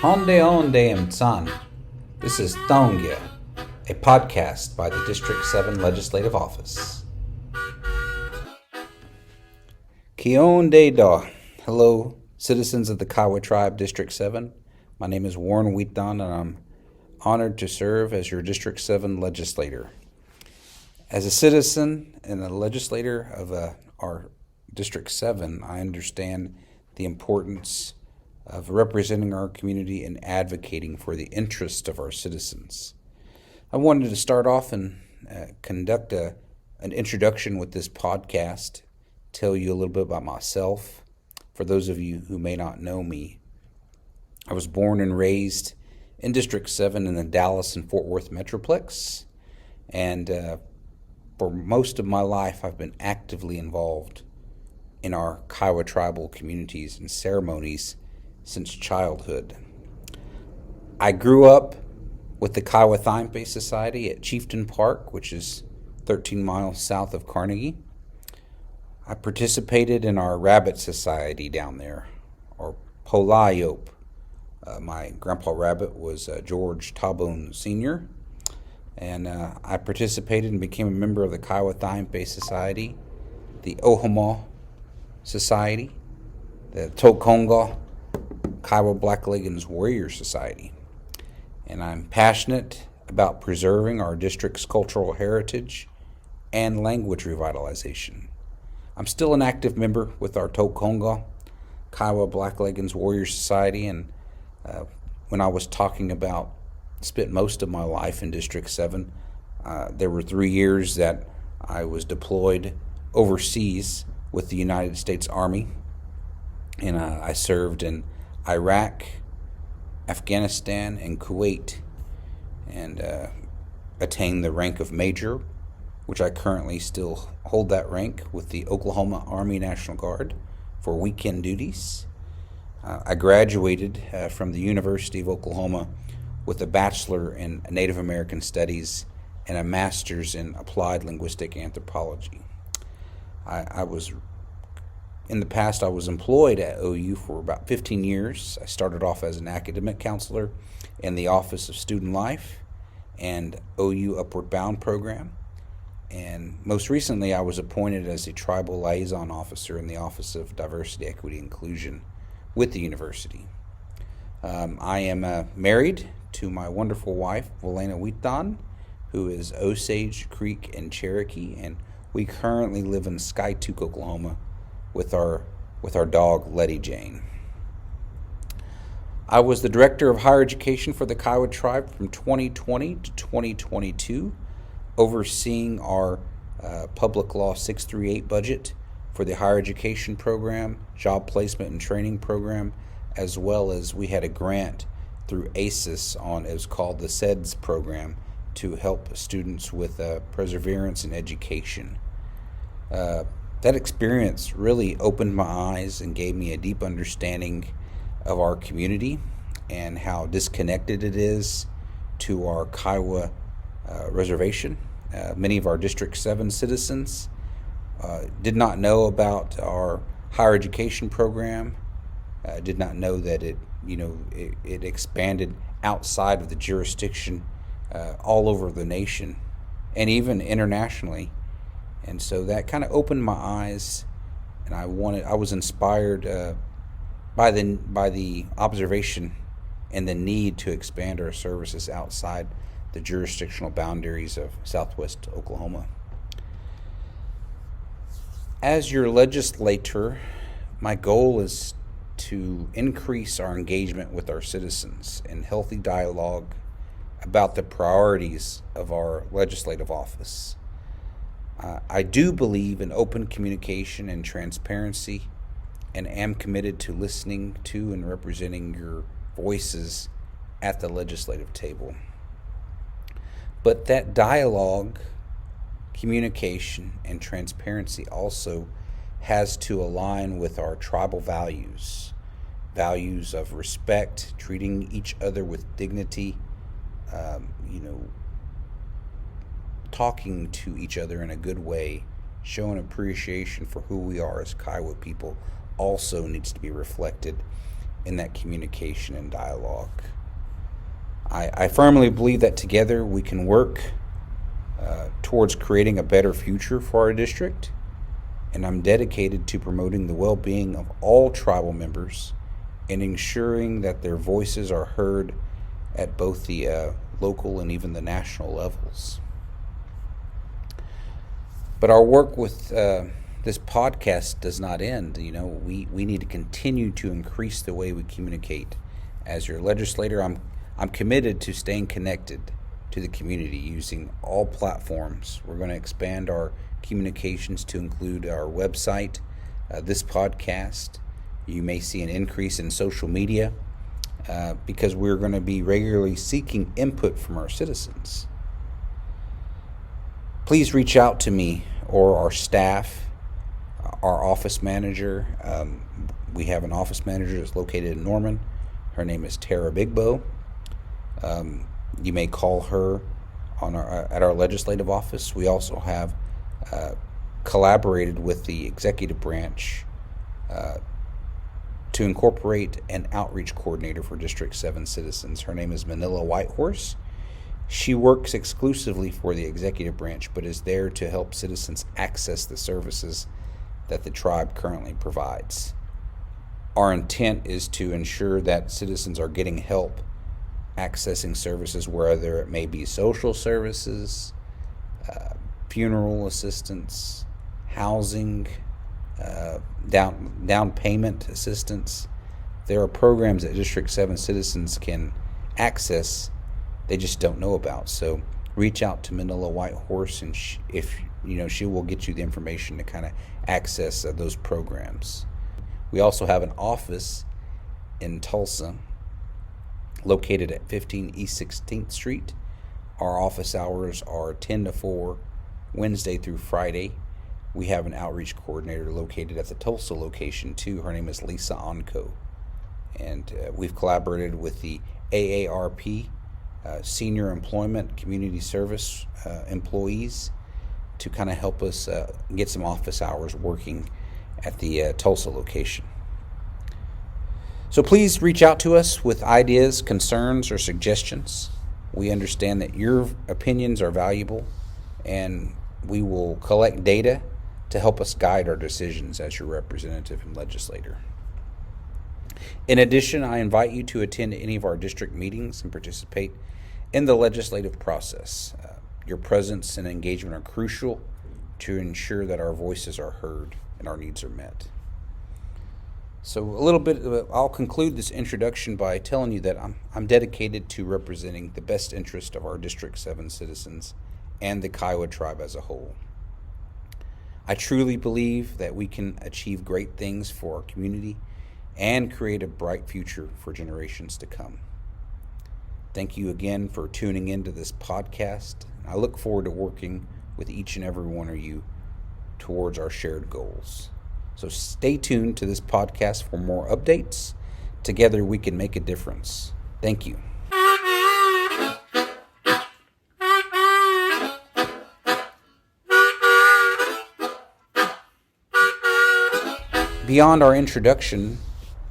Honde Onde Mtsan. This is Thongya, a podcast by the District 7 Legislative Office. Queton Da. Hello, citizens of the Kiowa Tribe, District 7. My name is Warren Queton, and I'm honored to serve as your District 7 legislator. As a citizen and a legislator of our District 7, I understand the importance of representing our community and advocating for the interests of our citizens. I wanted to start off and conduct an introduction with this podcast, tell you a little bit about myself. For those of you who may not know me, I was born and raised in District 7 in the Dallas and Fort Worth Metroplex, and for most of my life I've been actively involved in our Kiowa tribal communities and ceremonies since childhood. I grew up with the Kiowa Thympe Society at Queton Park, which is 13 miles south of Carnegie. I participated in our Rabbit Society down there, or Polayop. My grandpa Rabbit was George Tabone Sr., and I participated and became a member of the Kiowa Thympe Society, the Ohama Society, the Tokonga Kiowa Black Leggins Warrior Society. And I'm passionate about preserving our district's cultural heritage and language revitalization. I'm still an active member with our Tokonga Kiowa Black Leggins Warrior Society, and when I was talking about spent most of my life in District 7, there were 3 years that I was deployed overseas with the United States Army, and I served in Iraq, Afghanistan, and Kuwait, and attained the rank of Major, which I currently still hold that rank with the Oklahoma Army National Guard for weekend duties. I graduated from the University of Oklahoma with a Bachelor in Native American Studies and a Master's in Applied Linguistic Anthropology. In the past, I was employed at OU for about 15 years. I started off as an academic counselor in the Office of Student Life and OU Upward Bound program. And most recently, I was appointed as a tribal liaison officer in the Office of Diversity, Equity, Inclusion with the university. I am married to my wonderful wife, Valena Queton, who is Osage, Creek, and Cherokee, and we currently live in Skytook, Oklahoma, with our dog, Letty Jane. I was the Director of Higher Education for the Kiowa Tribe from 2020 to 2022, overseeing our Public Law 638 budget for the higher education program, job placement and training program, as well as we had a grant through ACES it was called the SEDS program, to help students with perseverance in education. That experience really opened my eyes and gave me a deep understanding of our community and how disconnected it is to our Kiowa reservation. Many of our District 7 citizens did not know about our higher education program, did not know that it expanded outside of the jurisdiction all over the nation and even internationally. And so that kind of opened my eyes, and I was inspired by the observation and the need to expand our services outside the jurisdictional boundaries of Southwest Oklahoma. As your legislator, my goal is to increase our engagement with our citizens and healthy dialogue about the priorities of our legislative office. I do believe in open communication and transparency, and am committed to listening to and representing your voices at the legislative table. But that dialogue, communication, and transparency also has to align with our tribal values of respect, treating each other with dignity, talking to each other in a good way, showing appreciation for who we are as Kiowa people also needs to be reflected in that communication and dialogue. I firmly believe that together we can work towards creating a better future for our district, and I'm dedicated to promoting the well-being of all tribal members and ensuring that their voices are heard at both the local and even the national levels. But our work with this podcast does not end. We need to continue to increase the way we communicate. As your legislator, I'm committed to staying connected to the community using all platforms. We're going to expand our communications to include our website, this podcast. You may see an increase in social media because we're going to be regularly seeking input from our citizens. Please reach out to me or our staff, our office manager. We have an office manager that's located in Norman. Her name is Tara Bigbo. You may call her at our legislative office. We also have collaborated with the executive branch to incorporate an outreach coordinator for District 7 citizens. Her name is Manila Whitehorse. She works exclusively for the executive branch, but is there to help citizens access the services that the tribe currently provides. Our intent is to ensure that citizens are getting help accessing services, whether it may be social services, funeral assistance, housing, down payment assistance. There are programs that District 7 citizens can access, they just don't know about. So reach out to Manila Whitehorse, and she will get you the information to kind of access those programs. We also have an office in Tulsa located at 15 East 16th Street. Our office hours are 10 to 4, Wednesday through Friday. We have an outreach coordinator located at the Tulsa location too. Her name is Lisa Onco. And we've collaborated with the AARP, Senior Employment Community Service employees, to kind of help us get some office hours working at the Tulsa location. So please reach out to us with ideas, concerns, or suggestions. We understand that your opinions are valuable, and we will collect data to help us guide our decisions as your representative and legislator. In addition, I invite you to attend any of our district meetings and participate in the legislative process. Your presence and engagement are crucial to ensure that our voices are heard and our needs are met. So I'll conclude this introduction by telling you that I'm dedicated to representing the best interest of our District 7 citizens and the Kiowa tribe as a whole. I truly believe that we can achieve great things for our community and create a bright future for generations to come. Thank you again for tuning into this podcast. I look forward to working with each and every one of you towards our shared goals. So stay tuned to this podcast for more updates. Together we can make a difference. Thank you. Beyond our introduction,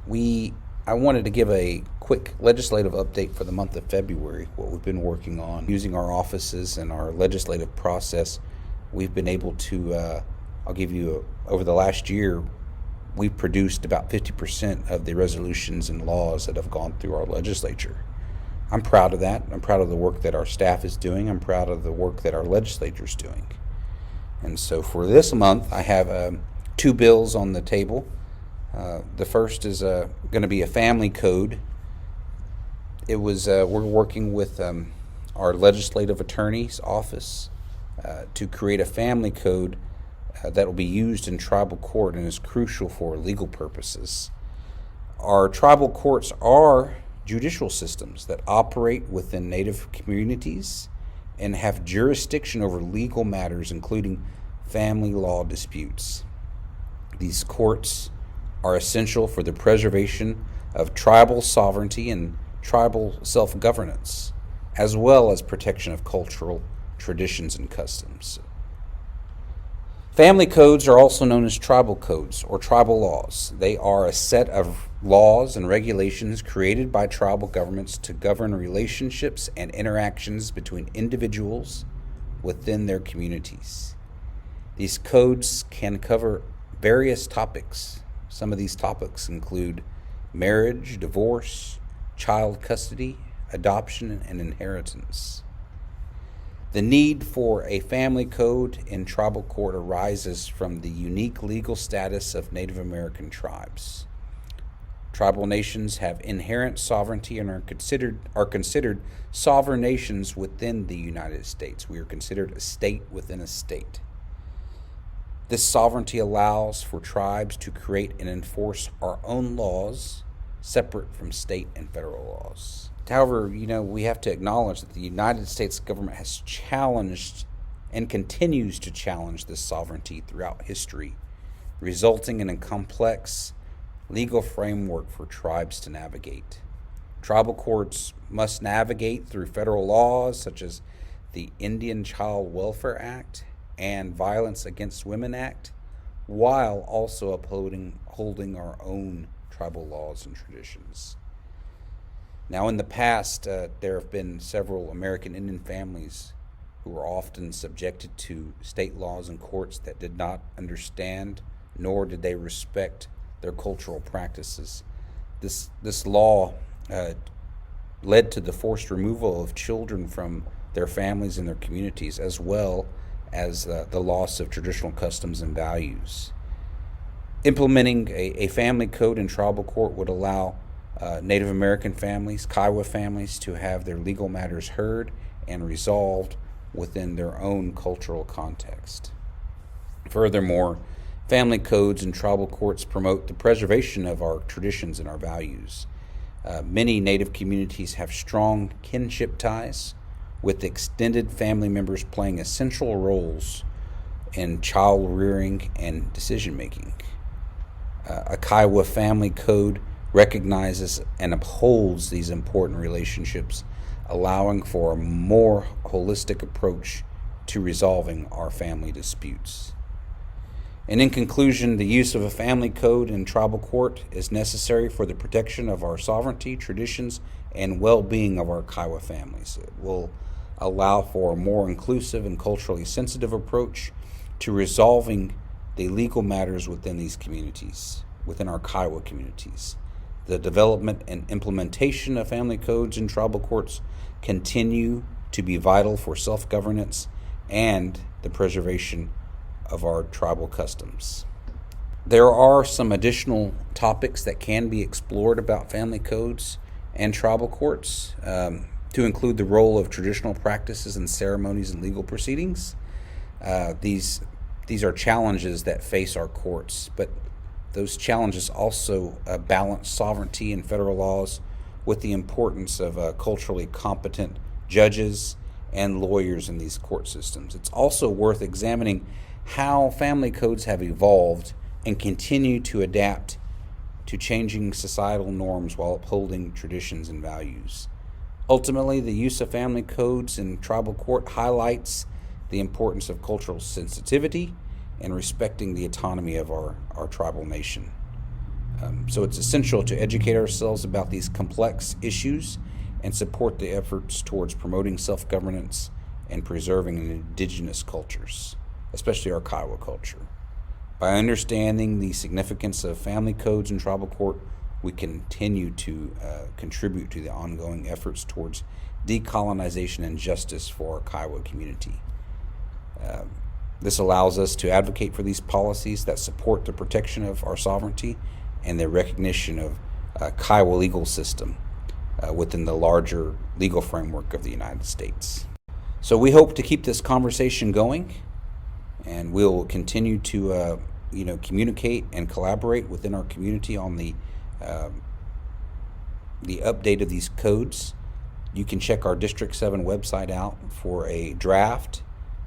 I wanted to give a quick legislative update for the month of February, what we've been working on. Using our offices and our legislative process, we've been able to, over the last year, we've produced about 50% of the resolutions and laws that have gone through our legislature. I'm proud of that. I'm proud of the work that our staff is doing. I'm proud of the work that our legislature is doing. And so for this month, I have 2 bills on the table. The first is going to be a family code. We're working with our legislative attorney's office to create a family code that will be used in tribal court and is crucial for legal purposes. Our tribal courts are judicial systems that operate within Native communities and have jurisdiction over legal matters, including family law disputes. These courts are essential for the preservation of tribal sovereignty and tribal self-governance, as well as protection of cultural traditions and customs. Family codes are also known as tribal codes or tribal laws. They are a set of laws and regulations created by tribal governments to govern relationships and interactions between individuals within their communities. These codes can cover various topics. Some of these topics include marriage, divorce, child custody, adoption, and inheritance. The need for a family code in tribal court arises from the unique legal status of Native American tribes. Tribal nations have inherent sovereignty and are considered sovereign nations within the United States. We are considered a state within a state. This sovereignty allows for tribes to create and enforce our own laws separate from state and federal laws. However, we have to acknowledge that the United States government has challenged and continues to challenge this sovereignty throughout history, resulting in a complex legal framework for tribes to navigate. Tribal courts must navigate through federal laws such as the Indian Child Welfare Act and Violence Against Women Act, while also holding our own tribal laws and traditions. Now, in the past, there have been several American Indian families who were often subjected to state laws and courts that did not understand, nor did they respect their cultural practices. This law led to the forced removal of children from their families and their communities, as well as the loss of traditional customs and values. Implementing a family code in tribal court would allow Native American families, Kiowa families, to have their legal matters heard and resolved within their own cultural context. Furthermore, family codes and tribal courts promote the preservation of our traditions and our values. Many Native communities have strong kinship ties, with extended family members playing essential roles in child rearing and decision making. A Kiowa family code recognizes and upholds these important relationships, allowing for a more holistic approach to resolving our family disputes. And in conclusion, the use of a family code in tribal court is necessary for the protection of our sovereignty, traditions, and well-being of our Kiowa families. It will allow for a more inclusive and culturally sensitive approach to resolving the legal matters within these communities, within our Kiowa communities. The development and implementation of family codes in tribal courts continue to be vital for self-governance and the preservation of our tribal customs. There are some additional topics that can be explored about family codes and tribal courts, to include the role of traditional practices and ceremonies in legal proceedings. These are challenges that face our courts, but those challenges also balance sovereignty and federal laws with the importance of culturally competent judges and lawyers in these court systems. It's also worth examining how family codes have evolved and continue to adapt to changing societal norms while upholding traditions and values. Ultimately, the use of family codes in tribal court highlights the importance of cultural sensitivity and respecting the autonomy of our tribal nation. So it's essential to educate ourselves about these complex issues and support the efforts towards promoting self-governance and preserving indigenous cultures, especially our Kiowa culture. By understanding the significance of family codes in tribal court, we continue to contribute to the ongoing efforts towards decolonization and justice for our Kiowa community. This allows us to advocate for these policies that support the protection of our sovereignty and the recognition of Kiowa legal system within the larger legal framework of the United States. So we hope to keep this conversation going, and we'll continue to communicate and collaborate within our community on the update of these codes. You can check our District 7 website out for a draft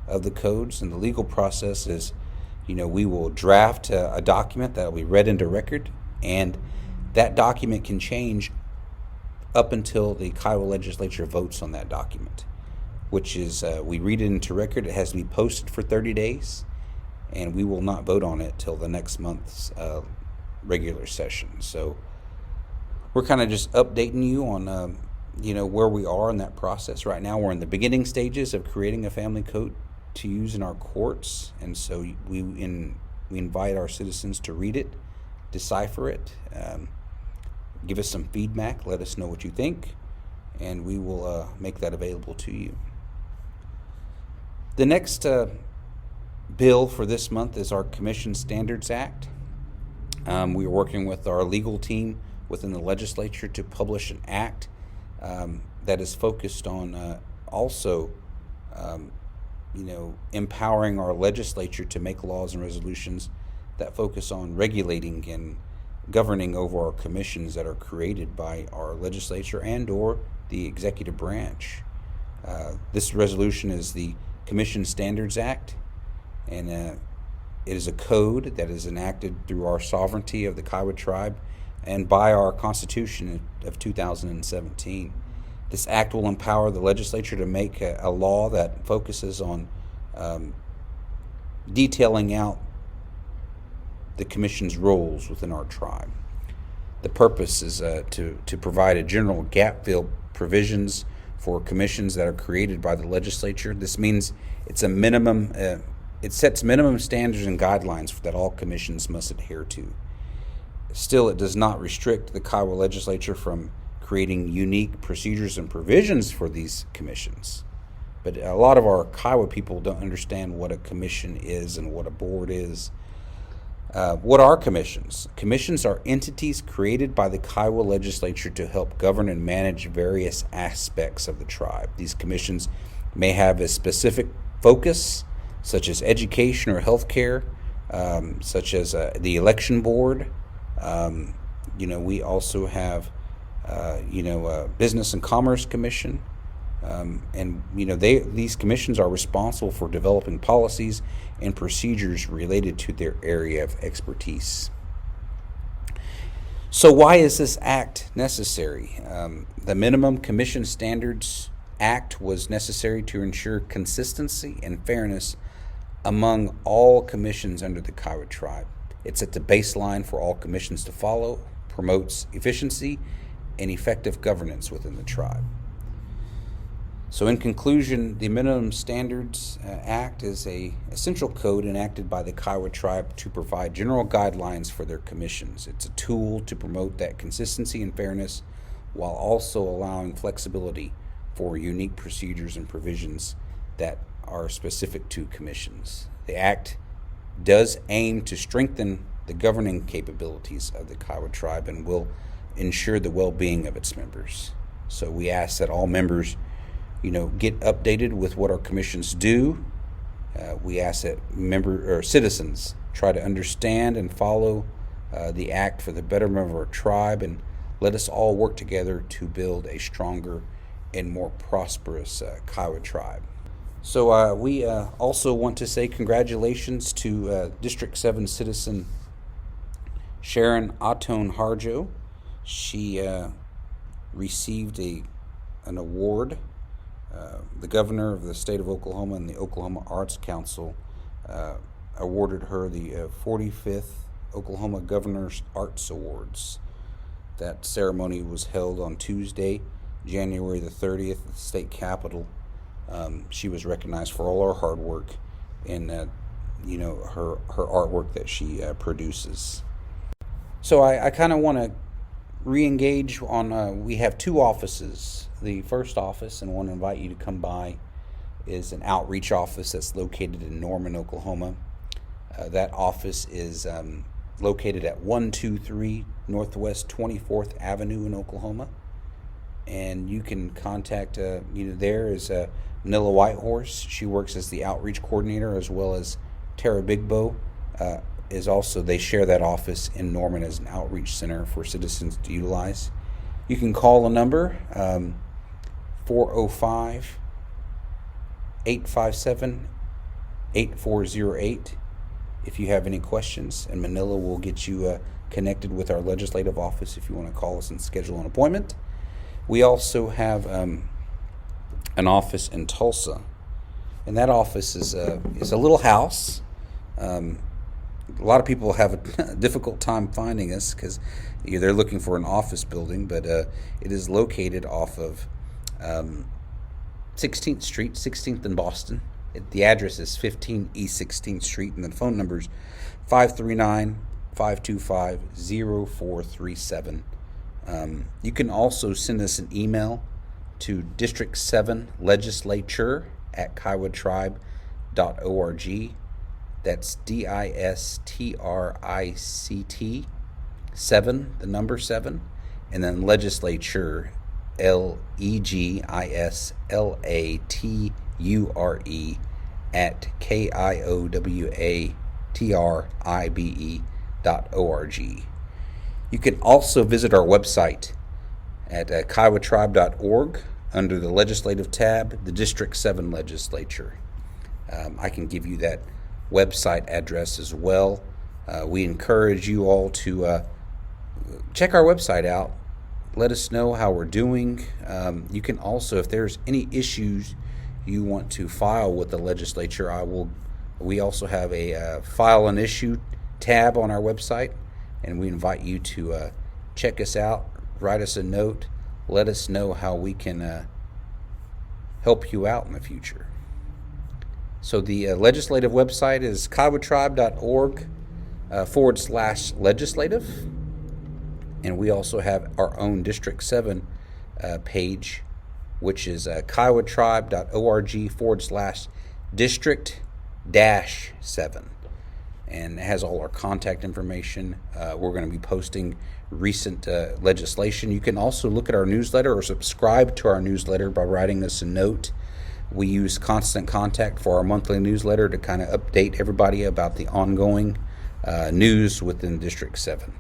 of the codes, and the legal process is, we will draft a document that will be read into record, and that document can change up until the Kiowa Legislature votes on that document, which is we read it into record. It has to be posted for 30 days, and we will not vote on it till the next month's regular session. So we're kind of just updating you on where we are in that process. Right now we're in the beginning stages of creating a family code to use in our courts, and so we invite our citizens to read it, decipher it, give us some feedback, let us know what you think, and we will make that available to you. The next bill for this month is our Commission Standards Act. We are working with our legal team within the legislature to publish an act that is focused on also empowering our legislature to make laws and resolutions that focus on regulating and governing over our commissions that are created by our legislature and or the executive branch. This resolution is the Commission Standards Act, and it is a code that is enacted through our sovereignty of the Kiowa tribe and by our Constitution of 2017. This act will empower the legislature to make a law that focuses on detailing out the Commission's roles within our tribe. The purpose is to provide a general gap-fill provisions for commissions that are created by the legislature. This means it's a minimum. It sets minimum standards and guidelines that all commissions must adhere to. Still, it does not restrict the Kiowa legislature from creating unique procedures and provisions for these commissions. But a lot of our Kiowa people don't understand what a commission is and what a board is. What are commissions? Commissions are entities created by the Kiowa legislature to help govern and manage various aspects of the tribe. These commissions may have a specific focus, such as education or healthcare, such as the election board. We also have Business and Commerce Commission, these commissions are responsible for developing policies and procedures related to their area of expertise. So why is this act necessary? The Minimum Commission Standards Act was necessary to ensure consistency and fairness among all commissions under the Kiowa tribe. It's at the baseline for all commissions to follow, promotes efficiency and effective governance within the tribe. So in conclusion, the Minimum Standards Act is an essential code enacted by the Kiowa tribe to provide general guidelines for their commissions. It's a tool to promote that consistency and fairness while also allowing flexibility for unique procedures and provisions that are specific to commissions. The Act does aim to strengthen the governing capabilities of the Kiowa tribe and will ensure the well-being of its members. So we ask that all members get updated with what our commissions do. We ask that citizens try to understand and follow the act for the betterment of our tribe, and let us all work together to build a stronger and more prosperous Kiowa tribe. So we also want to say congratulations to District 7 citizen Sharon Aton Harjo. She received an award. The governor of the state of Oklahoma and the Oklahoma Arts Council awarded her the 45th Oklahoma Governor's Arts Awards. That ceremony was held on Tuesday, January the 30th at the state capitol. She was recognized for all her hard work and her artwork that she produces. So I kind of want to re-engage on, we have two offices. The first office, and I want to invite you to come by, is an outreach office that's located in Norman, Oklahoma. That office is located at 123 Northwest 24th Avenue in Oklahoma. And you can contact, there is Manila Whitehorse. She works as the outreach coordinator, as well as Tara Bigbo is also, they share that office in Norman as an outreach center for citizens to utilize. You can call the number 405-857-8408 if you have any questions, and Manila will get you connected with our legislative office if you want to call us and schedule an appointment. We also have an office in Tulsa, and that office is a little house. A lot of people have a difficult time finding us because they're looking for an office building, but it is located off of 16th Street, 16th in Boston. The address is 15 East 16th Street, and the phone number is 539-525-0437. You can also send us an email to district7legislature@kiowatribe.org. That's DISTRICT 7, the number 7, and then legislature, LEGISLATURE at KIOWATRIBE.org. You can also visit our website at kiowatribe.org under the Legislative tab, the District 7 Legislature. I can give you that website address as well. We encourage you all to check our website out. Let us know how we're doing. You can also, if there's any issues you want to file with the legislature, we also have a file an issue tab on our website, and we invite you to check us out, write us a note, let us know how we can help you out in the future. So the legislative website is kiowatribe.org /legislative. And we also have our own District 7 page, which is kiowatribe.org /district-7. And it has all our contact information. We're going to be posting recent legislation. You can also look at our newsletter or subscribe to our newsletter by writing us a note. We use Constant Contact for our monthly newsletter to kind of update everybody about the ongoing news within District 7.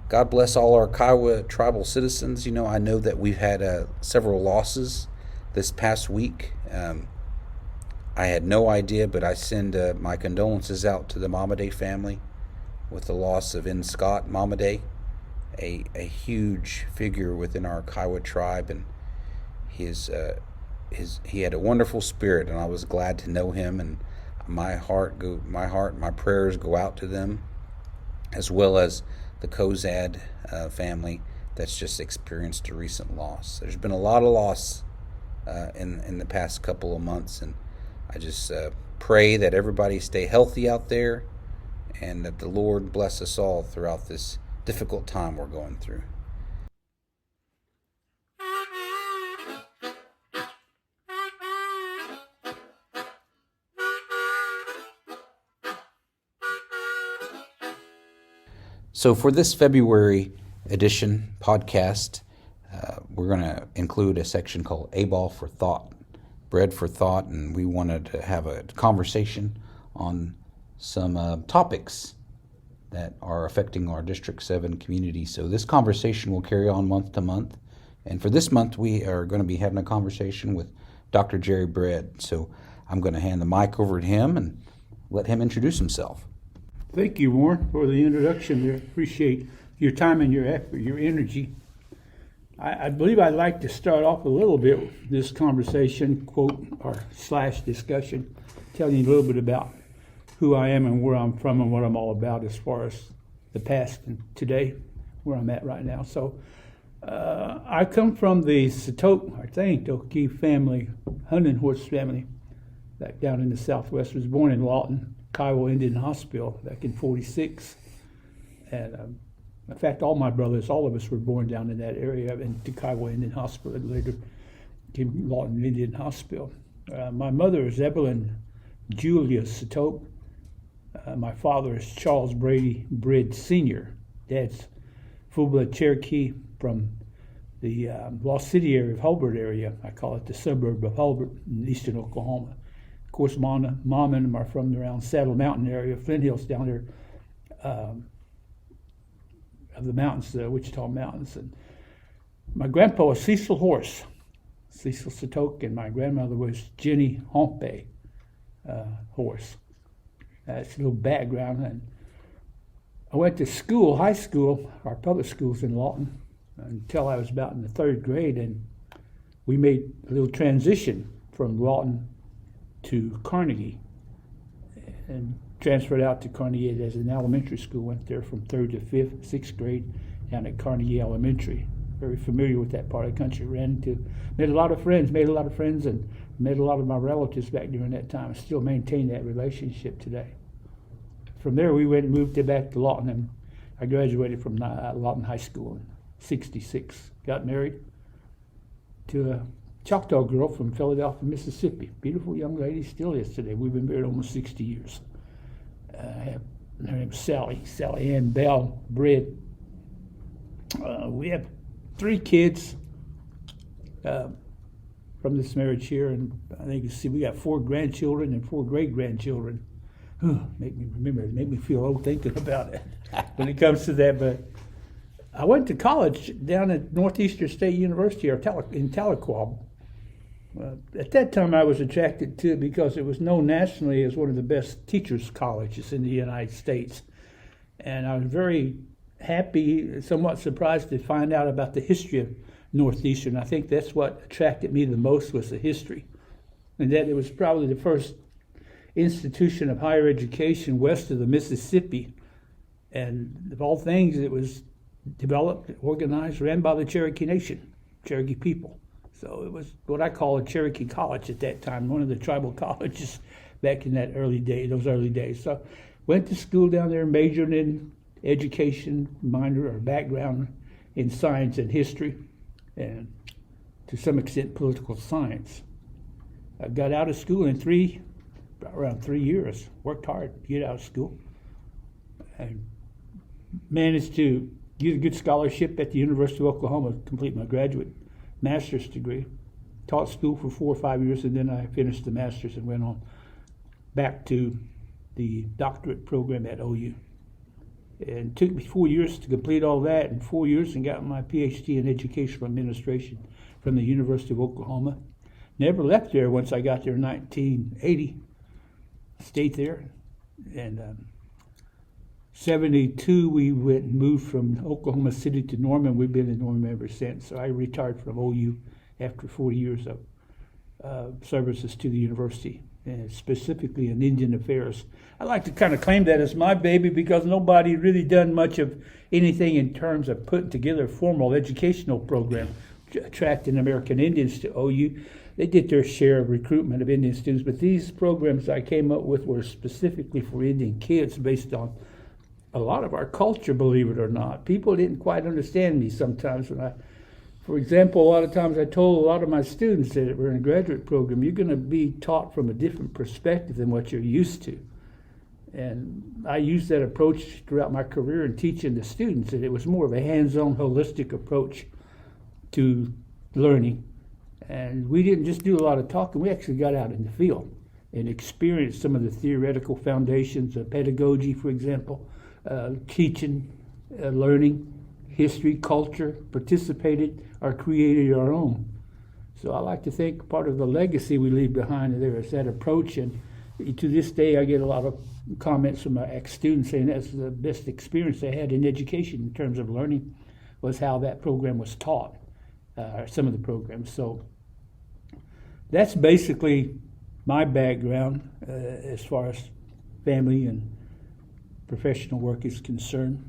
God bless all our Kiowa tribal citizens. I know that we've had several losses this past week. I had no idea, but I send my condolences out to the Momaday family with the loss of N. Scott Momaday, a huge figure within our Kiowa tribe, and he had a wonderful spirit, and I was glad to know him. And my prayers go out to them, as well as the Kozad family that's just experienced a recent loss. There's been a lot of loss in the past couple of months, and I just pray that everybody stay healthy out there and that the Lord bless us all throughout this difficult time we're going through. So for this February edition podcast, we're going to include a section called A Ball for Thought, Bread for Thought, and we wanted to have a conversation on some topics that are affecting our District 7 community. So this conversation will carry on month to month, and for this month we are going to be having a conversation with Dr. Jerry Bread. So I'm going to hand the mic over to him and let him introduce himself. Thank you, Warren, for the introduction there. Appreciate your time and your effort, your energy. I believe I'd like to start off a little bit with this conversation, quote, or / discussion, telling you a little bit about who I am and where I'm from and what I'm all about as far as the past and today, where I'm at right now. So I come from the Toki family, hunting horse family, back down in the Southwest. I was born in Lawton, Kiowa Indian Hospital back in '46, and in fact, all of us were born down in that area in the Kiowa Indian Hospital, and later became Lawton Indian Hospital. My mother is Evelyn Julia Satoke. My father is Charles Brady Bridd Sr. Dad's full-blood Cherokee from the Lost City area of Hulbert area. I call it the suburb of Hulbert in eastern Oklahoma. Of course, Mom and them are from around Saddle Mountain area, Flint Hills down there of the mountains, the Wichita Mountains. And my grandpa was Cecil Satoke, and my grandmother was Jenny Hompe Horse. That's a little background. And I went to school, high school, our public schools in Lawton, until I was about in the 3rd grade, and we made a little transition from Lawton to Carnegie. And transferred out to Carnegie as an elementary school, went there from 3rd to 5th, 6th grade down at Carnegie Elementary. Very familiar with that part of the country. Made a lot of friends, and met a lot of my relatives back during that time. I still maintain that relationship today. From there, we moved back to Lawton, and I graduated from Lawton High School in '66. Got married to a Choctaw girl from Philadelphia, Mississippi. Beautiful young lady, still is today. We've been married almost 60 years. Her name's Sally Ann Bell Bread. We have 3 kids from this marriage here, and I think you see we got 4 grandchildren and 4 great-grandchildren. Make me feel old thinking about it when it comes to that. But I went to college down at Northeastern State University in Tahlequah. At that time, I was attracted to it because it was known nationally as one of the best teachers' colleges in the United States. And I was very happy, somewhat surprised to find out about the history of Northeastern. I think that's what attracted me the most, was the history. And that it was probably the first institution of higher education west of the Mississippi. And of all things, it was developed, organized, ran by the Cherokee Nation, Cherokee people. So it was what I call a Cherokee college at that time, one of the tribal colleges back in those early days. So went to school down there, majored in education, minor or background in science and history, and to some extent political science. I got out of school in around 3 years, worked hard to get out of school, and managed to get a good scholarship at the University of Oklahoma to complete my graduate master's degree. Taught school for 4 or 5 years, and then I finished the master's and went on back to the doctorate program at OU. And it took me 4 years to complete all that, and 4 years and got my PhD in educational administration from the University of Oklahoma. Never left there once I got there in 1980. Stayed there, and 72 we moved from Oklahoma City to Norman. We've been in Norman ever since. So I retired from OU after 40 years of services to the university, and specifically in Indian affairs. I like to kind of claim that as my baby because nobody really done much of anything in terms of putting together a formal educational program attracting American Indians to OU. They did their share of recruitment of Indian students, but these programs I came up with were specifically for Indian kids based on a lot of our culture, believe it or not. People didn't quite understand me sometimes for example, a lot of times I told a lot of my students that were in a graduate program, you're going to be taught from a different perspective than what you're used to. And I used that approach throughout my career in teaching the students, that it was more of a hands-on, holistic approach to learning. And we didn't just do a lot of talking, we actually got out in the field and experienced some of the theoretical foundations of pedagogy, for example, teaching, learning, history, culture, participated or created our own. So I like to think part of the legacy we leave behind there is that approach, and to this day I get a lot of comments from my ex-students saying that's the best experience they had in education in terms of learning, was how that program was taught, some of the programs. So that's basically my background as far as family and professional work is concerned.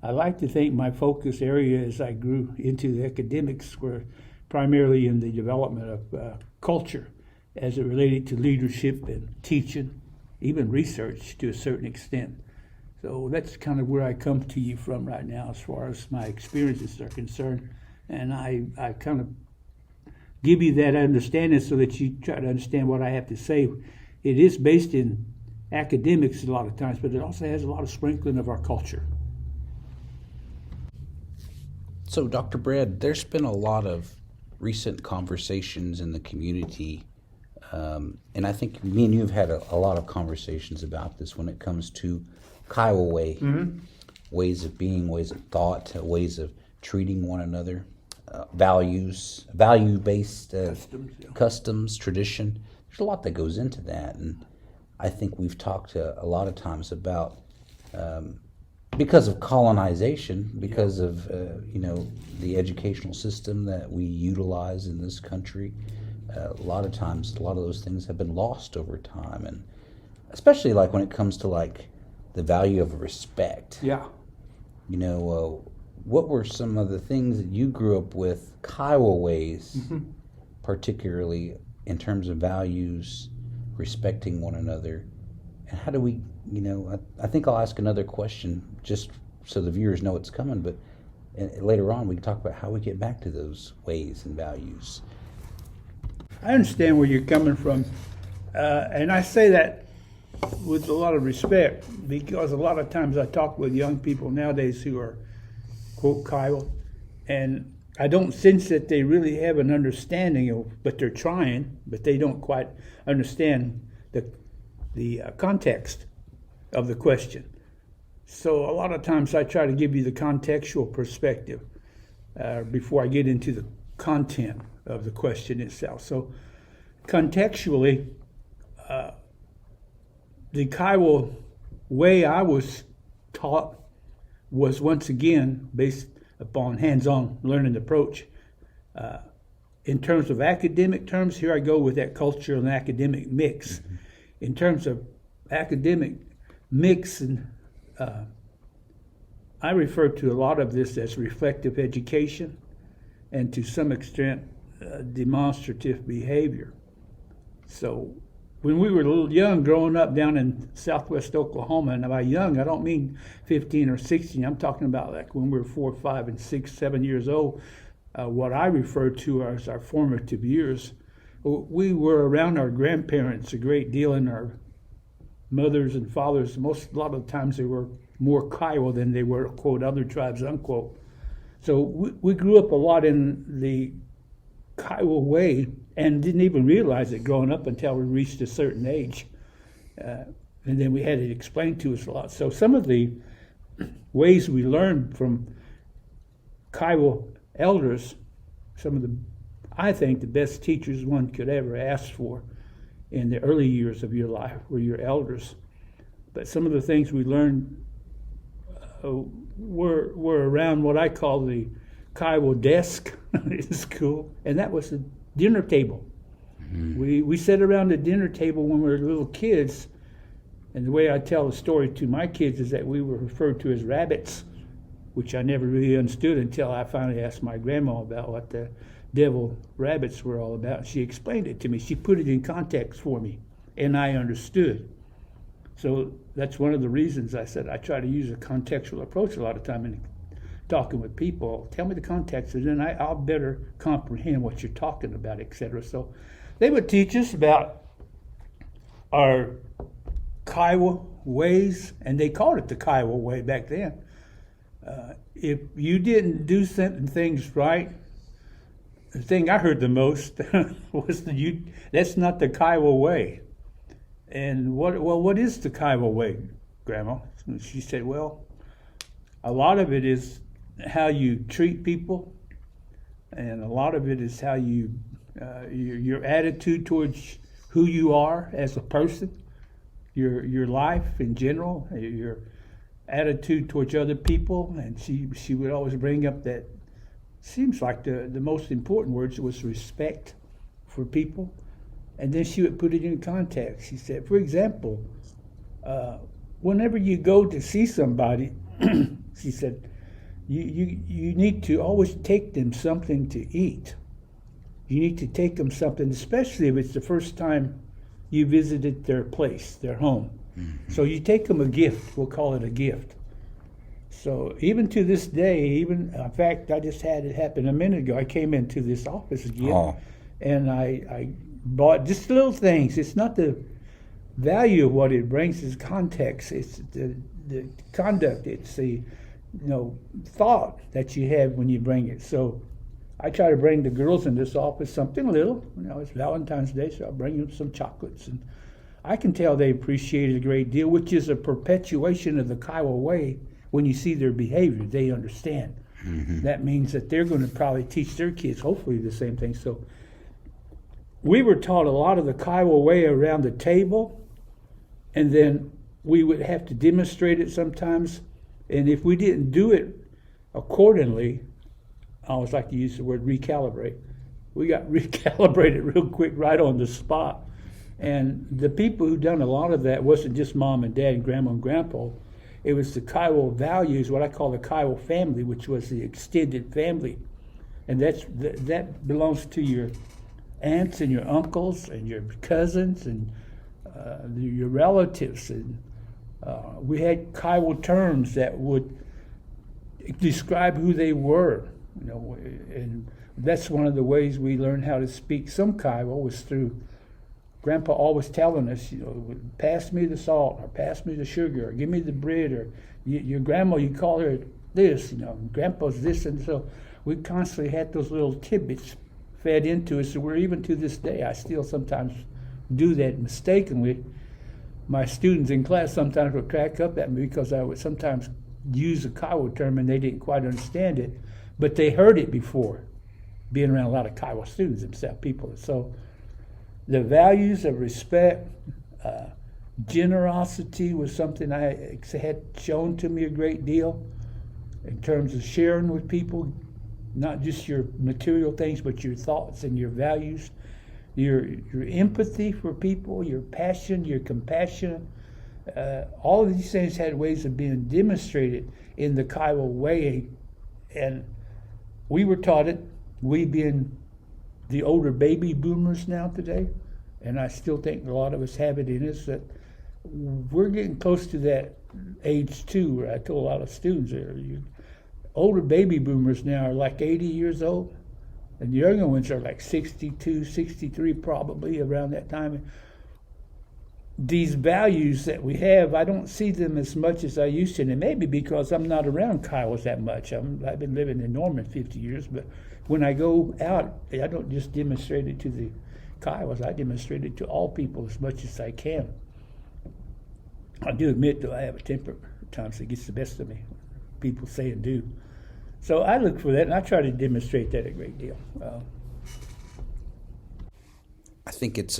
I like to think my focus area as I grew into the academics were primarily in the development of culture as it related to leadership and teaching, even research to a certain extent. So that's kind of where I come to you from right now as far as my experiences are concerned. And I kind of give you that understanding so that you try to understand what I have to say. It is based in academics a lot of times, but it also has a lot of sprinkling of our culture. So, Dr. Bread, there's been a lot of recent conversations in the community, and I think me and you have had a lot of conversations about this when it comes to Kiowa way, ways of being, ways of thought, ways of treating one another, values, value-based customs, tradition. There's a lot that goes into that, and I think we've talked a lot of times about because of colonization, because of the educational system that we utilize in this country. A lot of times, a lot of those things have been lost over time, and especially like when it comes to like the value of respect. Yeah. You know, what were some of the things that you grew up with Kiowa ways, particularly in terms of values, respecting one another? And how do we, I think I'll ask another question just so the viewers know it's coming, but later on we can talk about how we get back to those ways and values. I understand where you're coming from, and I say that with a lot of respect, because a lot of times I talk with young people nowadays who are, quote, Kiowa, and I don't sense that they really have an understanding of, but they're trying, but they don't quite understand the context of the question. So a lot of times I try to give you the contextual perspective before I get into the content of the question itself. So contextually, the Kiowa way I was taught was once again based upon hands-on learning approach. In terms of academic terms, here I go with that cultural and academic mix. Mm-hmm. In terms of academic mix, and I refer to a lot of this as reflective education and to some extent demonstrative behavior. So when we were a little young growing up down in southwest Oklahoma, and by young I don't mean 15 or 16, I'm talking about like when we were 4, 5, and 6, 7 years old, what I refer to as our formative years. We were around our grandparents a great deal, and our mothers and fathers. A lot of the times they were more Kiowa than they were, quote, other tribes, unquote. So we grew up a lot in the Kiowa way and didn't even realize it growing up until we reached a certain age. And then we had it explained to us a lot. So some of the ways we learned from Kiowa elders, some of the, I think, the best teachers one could ever ask for in the early years of your life were your elders. But some of the things we learned were around what I call the Kiowa desk in school, and that was the dinner table. Mm-hmm. We sat around the dinner table when we were little kids, and the way I tell the story to my kids is that we were referred to as rabbits, which I never really understood until I finally asked my grandma about what the devil rabbits were all about. She explained it to me. She put it in context for me, and I understood. So that's one of the reasons I said I try to use a contextual approach a lot of time in talking with people. Tell me the context, and then I'll better comprehend what you're talking about, etc. So they would teach us about our Kiowa ways, and they called it the Kiowa way back then. If you didn't do certain things right, the thing I heard the most was that's not the Kiowa way. And what is the Kiowa way, Grandma? And she said, well, a lot of it is how you treat people, and a lot of it is how you your attitude towards who you are as a person, your life in general, your attitude towards other people. And she would always bring up that seems like the most important words was respect for people. And then she would put it in context. She said, for example, whenever you go to see somebody, she said, you need to always take them something to eat. You need to take them something, especially if it's the first time you visited their place, their home. Mm-hmm. So you take them a gift. We'll call it a gift. So even to this day, in fact, I just had it happen a minute ago. I came into this office again, and I bought just little things. It's not the value of what it brings, it's context. It's the conduct. It's the thought that you have when you bring it. So I try to bring the girls in this office something little. It's Valentine's Day, so I'll bring them some chocolates. And I can tell they appreciate it a great deal, which is a perpetuation of the Kiowa way. When you see their behavior, they understand. Mm-hmm. That means that they're going to probably teach their kids, hopefully, the same thing. So we were taught a lot of the Kiowa way around the table, and then we would have to demonstrate it sometimes. And if we didn't do it accordingly, I always like to use the word recalibrate. We got recalibrated real quick right on the spot. And the people who done a lot of that wasn't just mom and dad and grandma and grandpa. It was the Kiowa values, what I call the Kiowa family, which was the extended family. And that belongs to your aunts and your uncles and your cousins and your relatives. And we had Kiowa terms that would describe who they were, and that's one of the ways we learned how to speak some Kiowa was through Grandpa always telling us, pass me the salt, or pass me the sugar, or give me the bread, or your grandma, you call her this, Grandpa's this, and so we constantly had those little tidbits fed into us. So we're even to this day, I still sometimes do that mistakenly. My students in class sometimes would crack up at me because I would sometimes use a Kiowa term and they didn't quite understand it, but they heard it before, being around a lot of Kiowa students themselves, people. So the values of respect, generosity was something I had shown to me a great deal in terms of sharing with people, not just your material things, but your thoughts and your values, your empathy for people, your passion, your compassion. All of these things had ways of being demonstrated in the Kiowa way, and we were taught it, we being the older baby boomers now today, and I still think a lot of us have it in us, that we're getting close to that age too, where I told a lot of students there, older baby boomers now are like 80 years old, and the younger ones are like 62, 63 probably, around that time. These values that we have, I don't see them as much as I used to, and it may be because I'm not around Kiowas that much. I've been living in Norman 50 years, but when I go out, I don't just demonstrate it to the Kiowas, I demonstrate it to all people as much as I can. I do admit, though, I have a temper at times that gets the best of me, people say and do. So I look for that, and I try to demonstrate that a great deal. I think it's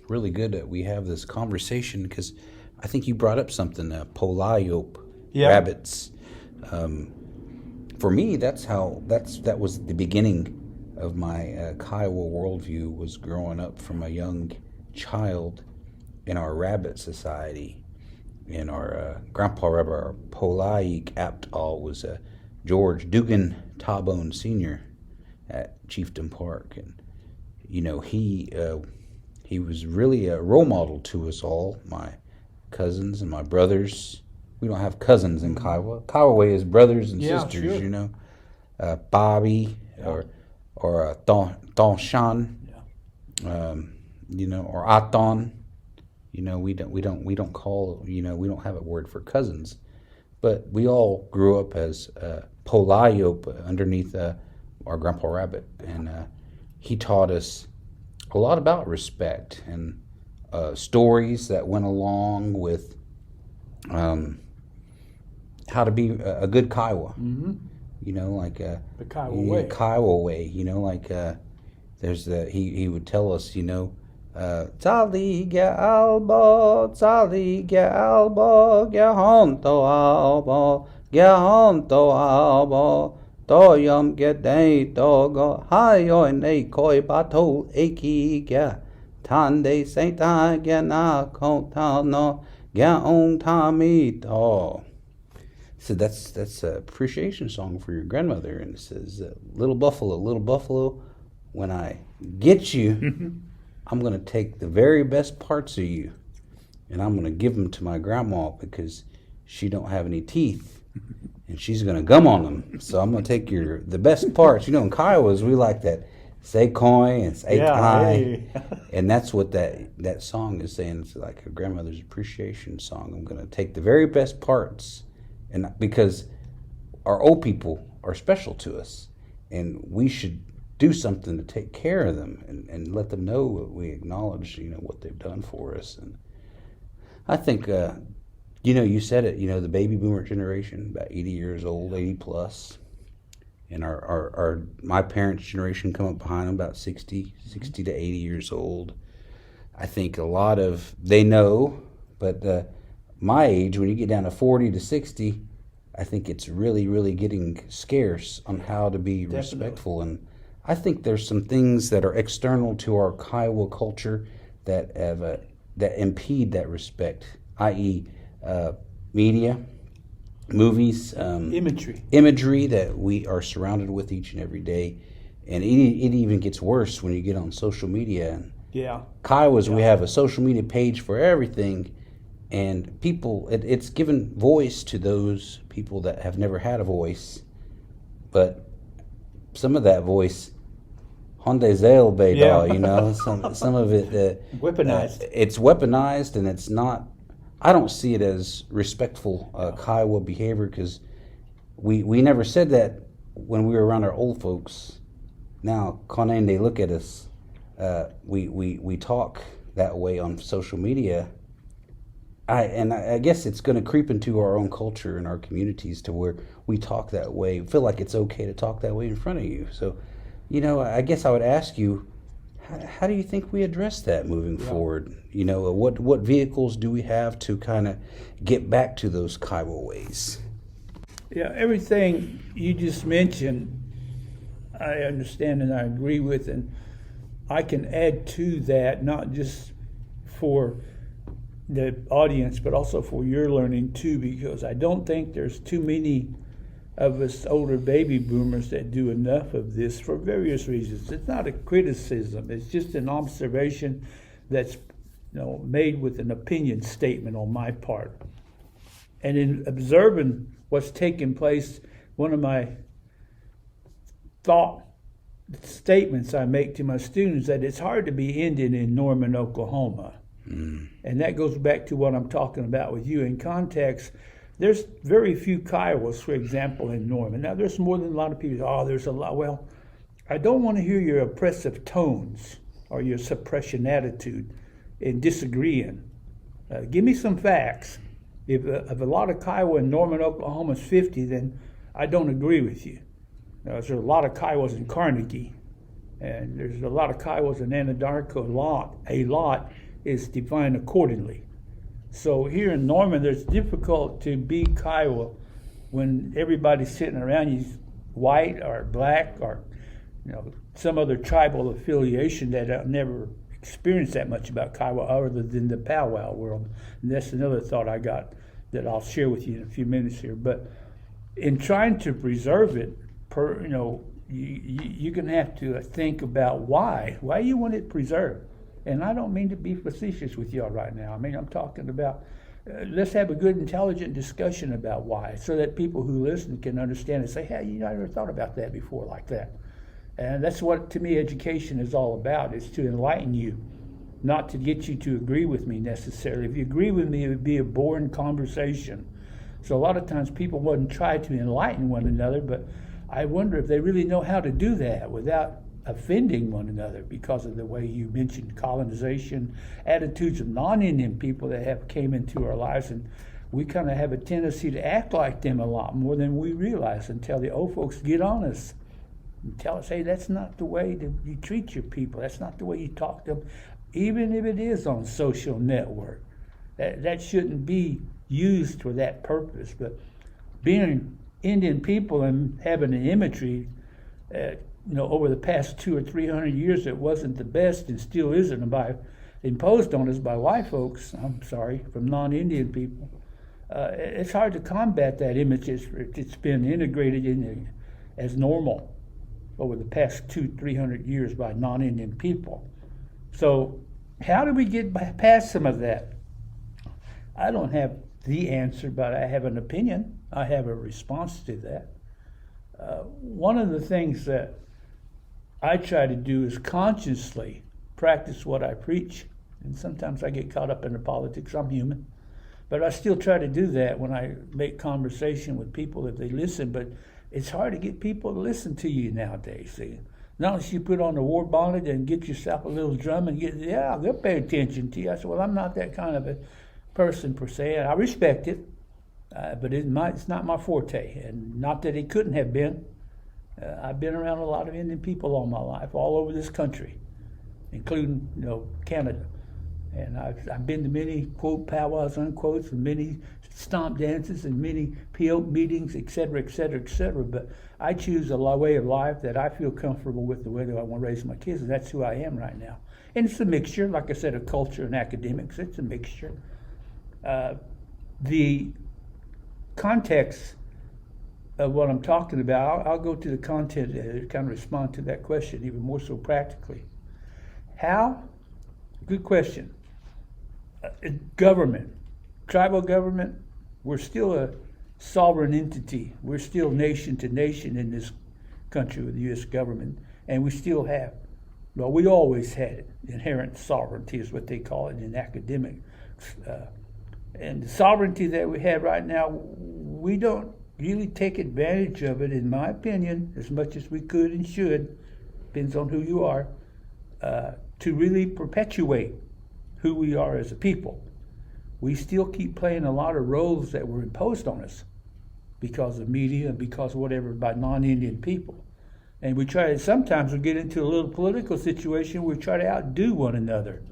really good that we have this conversation, because I think you brought up something, Polayope rabbits. For me, that was the beginning of my Kiowa worldview, was growing up from a young child in our rabbit society. And our grandpa rabbi, our Polayik Aptal, was George Dugan Tabone Sr. at Chieftain Park. And, he was really a role model to us all, my cousins and my brothers. We don't have cousins in Kiowa. Kiowa way is brothers and sisters, sure. Bobby or Don Shan, or Aton. We don't call, we don't have a word for cousins, but we all grew up as Polayope underneath our Grandpa Rabbit, and he taught us a lot about respect and stories that went along with how to be a good Kiowa. Mm-hmm. The Kiowa way. Kiowa way. There's he would tell us, Tali ge albo, ge honto albo, doyam ge day dogo, hayo ne koi bato eki ge, tande saint ge na kontano, ge on tamito. So that's a appreciation song for your grandmother, and it says, little buffalo, when I get you, I'm going to take the very best parts of you, and I'm going to give them to my grandma, because she don't have any teeth, and she's going to gum on them. So I'm going to take the best parts. In Kiowas, we like that say coin and say kai, and that's what that song is saying. It's like a grandmother's appreciation song. I'm going to take the very best parts, and because our old people are special to us, and we should do something to take care of them and let them know that we acknowledge, what they've done for us. And I think, you said it, the baby boomer generation, about 80 years old, 80 plus. And my parents' generation come up behind them, about 60 to 80 years old. I think a lot of, they know, but my age, when you get down to 40 to 60, I think it's really, really getting scarce on how to be respectful. And I think there's some things that are external to our Kiowa culture that have that impede that respect, i.e., media, movies, imagery that we are surrounded with each and every day, and it even gets worse when you get on social media. Yeah, Kiowas, we have a social media page for everything, and people, it's given voice to those people that have never had a voice, but some of that voice, Hyundai Zale Baydar, you know, some of it weaponized. It's weaponized, and it's not. I don't see it as respectful Kiowa behavior, because we never said that when we were around our old folks. Now, Queton, they look at us. We talk that way on social media. I guess it's going to creep into our own culture and our communities to where we talk that way, feel like it's okay to talk that way in front of you. So, you know, I guess I would ask you, how do you think we address that moving forward? You know, what vehicles do we have to kind of get back to those Kiowa ways? Yeah, everything you just mentioned, I understand and I agree with, and I can add to that, not just for the audience, but also for your learning too, because I don't think there's too many of us older baby boomers that do enough of this for various reasons. It's not a criticism, it's just an observation that's made with an opinion statement on my part. And in observing what's taking place, one of my thought statements I make to my students that it's hard to be Indian in Norman, Oklahoma. And that goes back to what I'm talking about with you in context. There's very few Kiowas, for example, in Norman. Now, there's more than a lot of people. There's a lot. Well, I don't want to hear your oppressive tones or your suppression attitude in disagreeing. Give me some facts. If a lot of Kiowa in Norman, Oklahoma is 50, then I don't agree with you. There's a lot of Kiowas in Carnegie, and there's a lot of Kiowas in Anadarko. A lot is defined accordingly. So here in Norman, it's difficult to be Kiowa when everybody's sitting around you, white or black or some other tribal affiliation that I've never experienced that much about Kiowa other than the powwow world. And that's another thought I got that I'll share with you in a few minutes here. But in trying to preserve it, you're going to have to think about why you want it preserved. And I don't mean to be facetious with y'all right now. I mean, I'm talking about let's have a good, intelligent discussion about why, so that people who listen can understand and say, hey, I never thought about that before like that. And that's what, to me, education is all about, is to enlighten you, not to get you to agree with me necessarily. If you agree with me, it would be a boring conversation. So a lot of times people wouldn't try to enlighten one another, but I wonder if they really know how to do that without offending one another, because of the way you mentioned colonization, attitudes of non-Indian people that have came into our lives, and we kind of have a tendency to act like them a lot more than we realize until the old folks get on us and tell us, hey, that's not the way that you treat your people, that's not the way you talk to them, even if it is on social network. That shouldn't be used for that purpose. But being Indian people and having an imagery over the past 200 or 300 years, it wasn't the best and still isn't imposed on us by white folks, from non-Indian people. It's hard to combat that image. It's been integrated in as normal over the past 200-300 years by non-Indian people. So how do we get past some of that? I don't have the answer, but I have an opinion. I have a response to that. One of the things that I try to do is consciously practice what I preach. And sometimes I get caught up in the politics. I'm human. But I still try to do that when I make conversation with people if they listen. But it's hard to get people to listen to you nowadays. See? Not unless you put on a war bonnet and get yourself a little drum and they'll pay attention to you. I said, well, I'm not that kind of a person per se. And I respect it. But it's not my forte. And not that it couldn't have been. I've been around a lot of Indian people all my life, all over this country, including Canada. And I've been to many, quote, powwows, unquotes, and many stomp dances and many PO meetings, et cetera, et cetera, et cetera. But I choose a way of life that I feel comfortable with, the way that I want to raise my kids, and that's who I am right now. And it's a mixture, like I said, of culture and academics. It's a mixture. The context of what I'm talking about, I'll go to the content to kind of respond to that question even more so practically. How? Good question. Government, tribal government, we're still a sovereign entity. We're still nation to nation in this country with the U.S. government, and we still have, well, we always had it. Inherent sovereignty is what they call it in academics. And the sovereignty that we have right now, we don't really take advantage of it, in my opinion, as much as we could and should, depends on who you are, to really perpetuate who we are as a people. We still keep playing a lot of roles that were imposed on us because of media and because of whatever by non-Indian people. And we try to, sometimes we get into a little political situation, we try to outdo one another.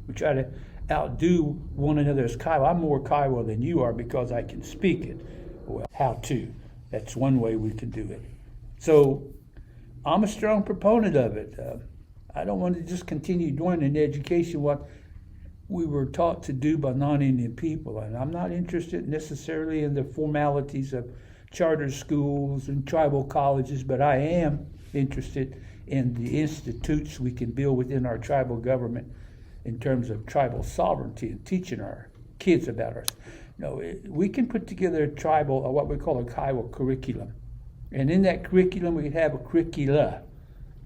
We try to outdo one another as Kiowa. I'm more Kiowa than you are because I can speak it. Well, how to? That's one way we can do it. So I'm a strong proponent of it. I don't want to just continue doing in education what we were taught to do by non-Indian people. And I'm not interested necessarily in the formalities of charter schools and tribal colleges, but I am interested in the institutes we can build within our tribal government in terms of tribal sovereignty and teaching our kids about ours. We can put together a tribal, or what we call a Kiowa curriculum. And in that curriculum, we have a curricula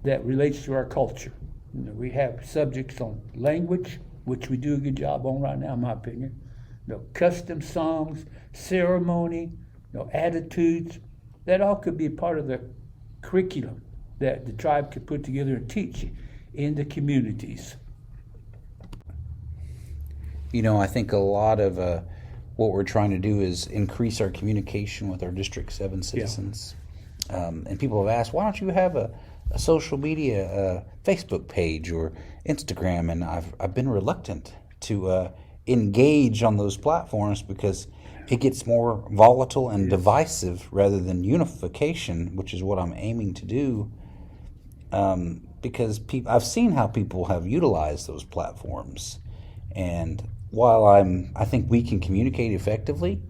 that relates to our culture. We have subjects on language, which we do a good job on right now, in my opinion. Custom songs, ceremony, attitudes. That all could be part of the curriculum that the tribe could put together and teach in the communities. I think a lot of what we're trying to do is increase our communication with our District 7 citizens. Yeah. And people have asked, why don't you have a social media, Facebook page or Instagram? And I've been reluctant to engage on those platforms because it gets more volatile and divisive rather than unification, which is what I'm aiming to do. Because I've seen how people have utilized those platforms. And while I think we can communicate effectively,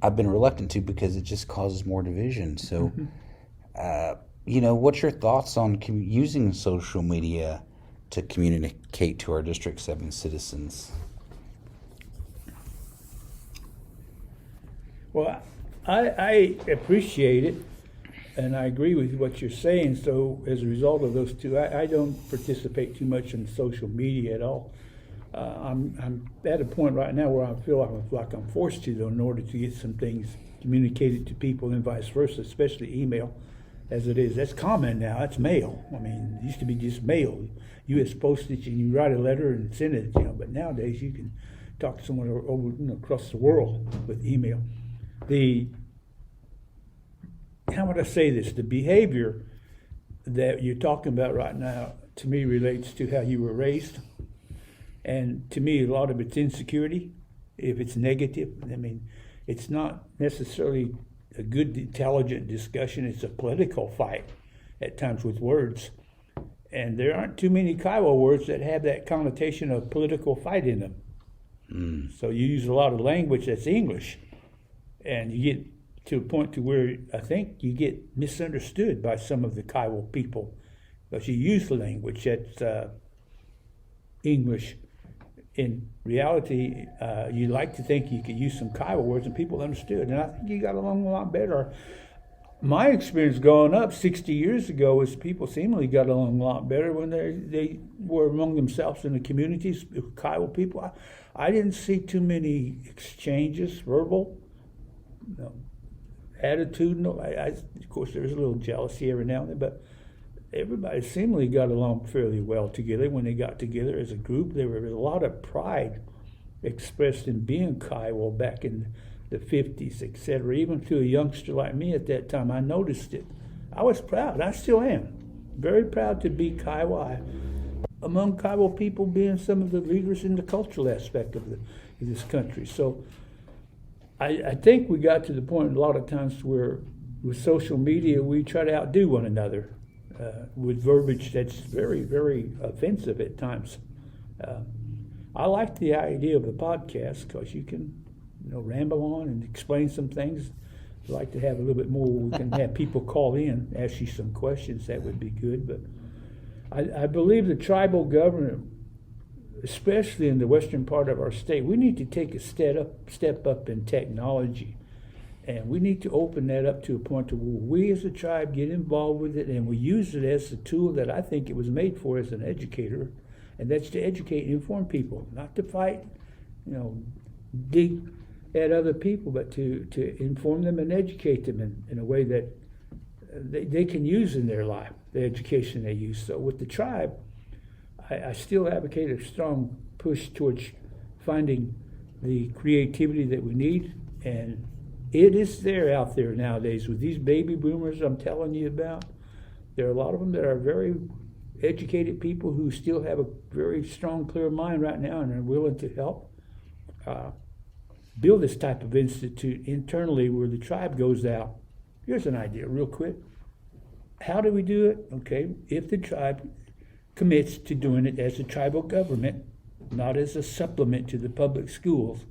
I've been reluctant to because it just causes more division. So, what's your thoughts on using social media to communicate to our District 7 citizens? Well, I appreciate it, and I agree with what you're saying. So as a result of those two, I don't participate too much in social media at all. I'm at a point right now where I feel like I'm forced to, though, in order to get some things communicated to people and vice versa, especially email, as it is. That's common now. That's mail. I mean, it used to be just mail, U.S. postage, and you write a letter and send it, but nowadays you can talk to someone over, across the world with email. How would I say this? The behavior that you're talking about right now, to me, relates to how you were raised. And to me, a lot of it's insecurity, if it's negative. I mean, it's not necessarily a good, intelligent discussion. It's a political fight at times with words. And there aren't too many Kiowa words that have that connotation of political fight in them. So you use a lot of language that's English. And you get to a point to where I think you get misunderstood by some of the Kiowa people because you use the language that's English. In reality, you like to think you could use some Kiowa words and people understood. And I think you got along a lot better. My experience growing up 60 years ago is people seemingly got along a lot better when they were among themselves in the communities, Kiowa people. I didn't see too many exchanges, verbal, attitudinal. Of course, there was a little jealousy every now and then, but everybody seemingly got along fairly well together. When they got together as a group, there was a lot of pride expressed in being Kiowa back in the 50s, etc. Even to a youngster like me at that time, I noticed it. I was proud. I still am. Very proud to be Kiowa. among Kiowa people being some of the leaders in the cultural aspect of this country. So I think we got to the point a lot of times where with social media we try to outdo one another with verbiage that's very, very offensive at times. I like the idea of the podcast because you can, ramble on and explain some things. I'd like to have a little bit more where we can have people call in, ask you some questions. That would be good. But I believe the tribal government, especially in the western part of our state, we need to take a step up in technology. And we need to open that up to a point to where we as a tribe get involved with it and we use it as the tool that I think it was made for as an educator. And that's to educate and inform people, not to fight, dig at other people, but to inform them and educate them in a way that they can use in their life, the education they use. So with the tribe, I still advocate a strong push towards finding the creativity that we need, and it is there out there nowadays with these baby boomers I'm telling you about. There are a lot of them that are very educated people who still have a very strong, clear mind right now and are willing to help build this type of institute internally where the tribe goes out. Here's an idea real quick. How do we do it? Okay, if the tribe commits to doing it as a tribal government, not as a supplement to the public schools,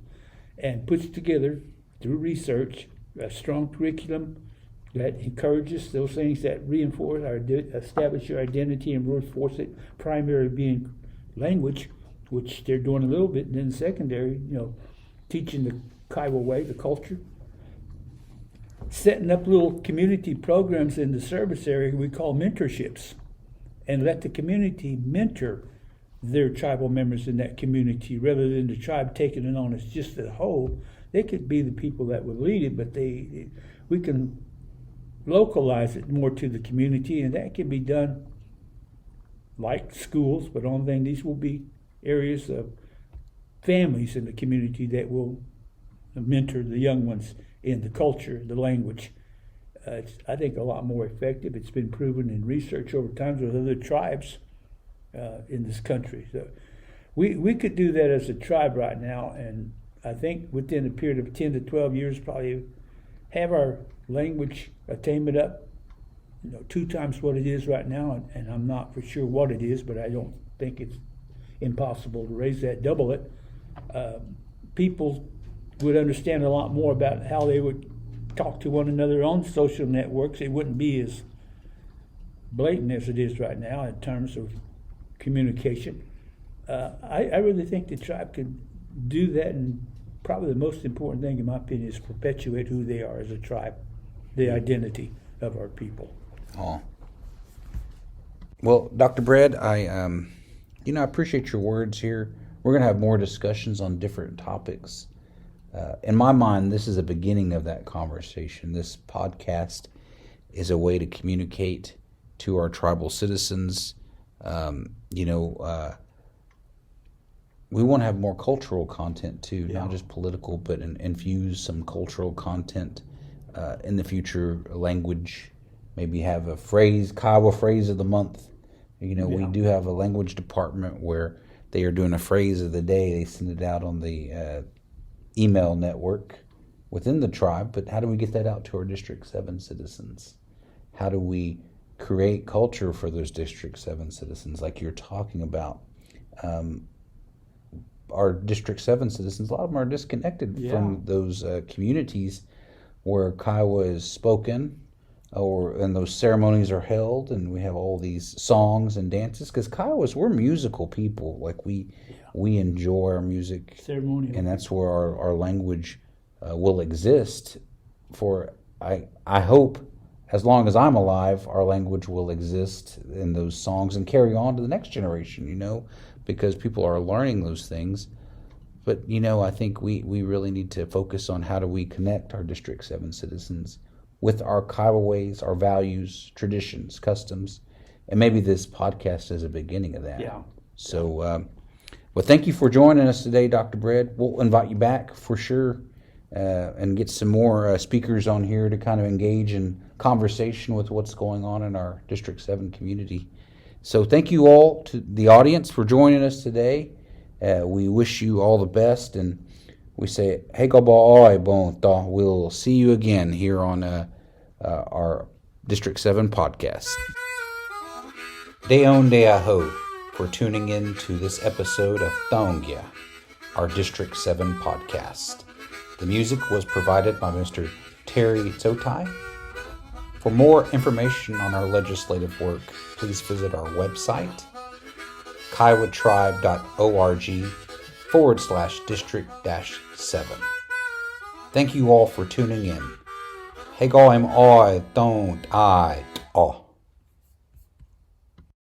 and puts together, through research, a strong curriculum that encourages those things that reinforce establish your identity and reinforce it, primary being language, which they're doing a little bit, and then secondary, teaching the Kiowa way, the culture. Setting up little community programs in the service area we call mentorships, and let the community mentor their tribal members in that community rather than the tribe taking it on as just a whole. They could be the people that would lead it, but we can localize it more to the community, and that can be done like schools, but on thing, these will be areas of families in the community that will mentor the young ones in the culture, the language. It's, I think, a lot more effective. It's been proven in research over time with other tribes in this country. So we could do that as a tribe right now, and I think within a period of 10 to 12 years, probably have our language attainment up, 2 times what it is right now, and I'm not for sure what it is, but I don't think it's impossible to raise that, double it. People would understand a lot more about how they would talk to one another on social networks. It wouldn't be as blatant as it is right now in terms of communication. I really think the tribe could do that, and probably the most important thing, in my opinion, is perpetuate who they are as a tribe, the identity of our people. Oh. Well, Dr. Bredd, I appreciate your words here. We're going to have more discussions on different topics. In my mind, this is a beginning of that conversation. This podcast is a way to communicate to our tribal citizens. We want to have more cultural content too, not just political, but infuse some cultural content in the future, language, maybe have a phrase, Kiowa phrase of the month. We do have a language department where they are doing a phrase of the day. They send it out on the email network within the tribe, but how do we get that out to our District 7 citizens? How do we create culture for those District 7 citizens like you're talking about? Our District 7 citizens, a lot of them are disconnected from those communities where Kiowa is spoken, and those ceremonies are held, and we have all these songs and dances. Because Kiowas, we're musical people. Like we enjoy our music, ceremonial, and that's where our language will exist. For I hope, as long as I'm alive, our language will exist in those songs and carry on to the next generation. Because people are learning those things. But, I think we really need to focus on how do we connect our District 7 citizens with our Kiowa ways, our values, traditions, customs, and maybe this podcast is a beginning of that. Yeah. So, well, thank you for joining us today, Dr. Bredd. We'll invite you back for sure and get some more speakers on here to kind of engage in conversation with what's going on in our District 7 community. So thank you all to the audience for joining us today. We wish you all the best, and we say, we'll see you again here on our District 7 podcast. Deon Deaho for tuning in to this episode of Thongya, our District 7 podcast. The music was provided by Mr. Terry Tsotai. For more information on our legislative work, please visit our website, kiowatribe.org/district-7. Thank you all for tuning in. Hey, go, I'm I, don't, I, oh.